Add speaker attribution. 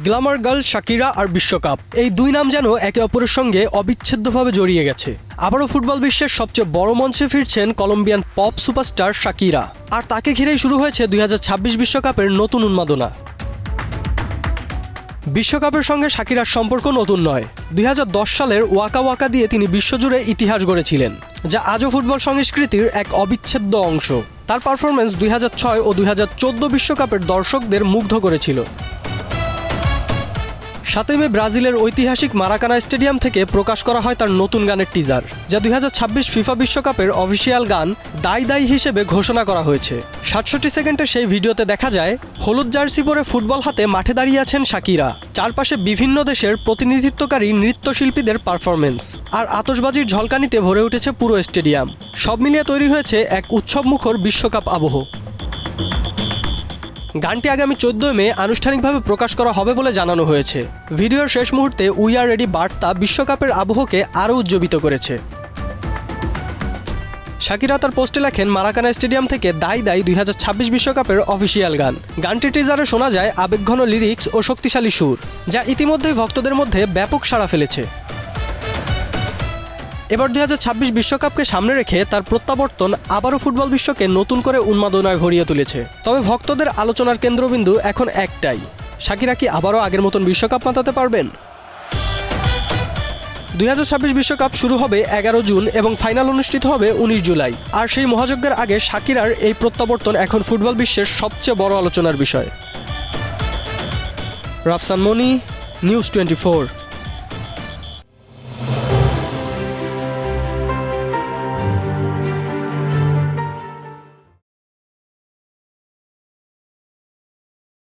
Speaker 1: Glamour girl Shakira আর বিশ্বকাপ, এই দুই নাম যেন একে অপরের সঙ্গে অবিচ্ছেদ্যভাবে জড়িয়ে গেছে। আবারও ফুটবল বিশ্বের সবচেয়ে বড় মঞ্চে ফিরছেন কলম্বিয়ান পপ সুপারস্টার শাকিরা, আর তাকে ঘিরেই শুরু হয়েছে 2026 বিশ্বকাপের নতুন উন্মাদনা। বিশ্বকাপের সঙ্গে শাকিরার সম্পর্ক নতুন নয়। 2010 সালের ওয়াকা ওয়াকা দিয়ে তিনি বিশ্বজুড়ে ইতিহাস গড়েছিলেন, যা আজও ফুটবল সংস্কৃতির এক অবিচ্ছেদ্য অংশ। তার পারফরমেন্স 2006 ও 2014 বিশ্বকাপের দর্শকদের মুগ্ধ করেছিল। 7 মে ব্রাজিলের ঐতিহাসিক মারাকানা স্টেডিয়াম থেকে প্রকাশ করা হয় তার নতুন গানের টিজার, যা 2026 ফিফা বিশ্বকাপের অফিসিয়াল গান দাই দাই হিসেবে ঘোষণা করা হয়েছে। 67 সেকেন্ডের সেই ভিডিওতে দেখা যায় হলুদ জার্সি পরে ফুটবল হাতে মাঠে দাঁড়িয়ে আছেন শাকিরা। চারপাশে বিভিন্ন দেশের প্রতিনিধিত্বকারী নৃত্যশিল্পীদের পারফরমেন্স আর আতশবাজির ঝলকানিতে ভরে উঠেছে পুরো স্টেডিয়াম। সব মিলিয়ে তৈরি হয়েছে এক উৎসবমুখর বিশ্বকাপ আবহ। গানটি আগামী 14 মে আনুষ্ঠানিকভাবে প্রকাশ করা হবে বলে জানানো হয়েছে। ভিডিওর শেষ মুহূর্তে উই আর রেডি বার্তা বিশ্বকাপের আবহকে আরও উজ্জীবিত করেছে। শাকিরা তার পোস্টে লেখেন, মারাকানা স্টেডিয়াম থেকে দাই দাই 2026 বিশ্বকাপের অফিসিয়াল গান। গানটির টিজারে শোনা যায় আবেগঘন লিরিক্স ও শক্তিশালী সুর, যা ইতিমধ্যেই ভক্তদের মধ্যে ব্যাপক সাড়া ফেলেছে। এবার 2026 বিশ্বকাপকে সামনে রেখে তার প্রত্যাবর্তন আবারও ফুটবল বিশ্বকে নতুন করে উন্মাদনায় ভরিয়ে তুলেছে। তবে ভক্তদের আলোচনার কেন্দ্রবিন্দু এখন একটাই, শাকিরা কি আবারও আগের মতন বিশ্বকাপ মাতাতে পারবেন? 2026 বিশ্বকাপ শুরু হবে 11 জুন এবং ফাইনাল অনুষ্ঠিত হবে 19 জুলাই। আর সেই মহাযজ্ঞের আগে শাকিরার এই প্রত্যাবর্তন এখন ফুটবল বিশ্বের সবচেয়ে বড় আলোচনার বিষয়। রাফসান মনি, নিউজ 24।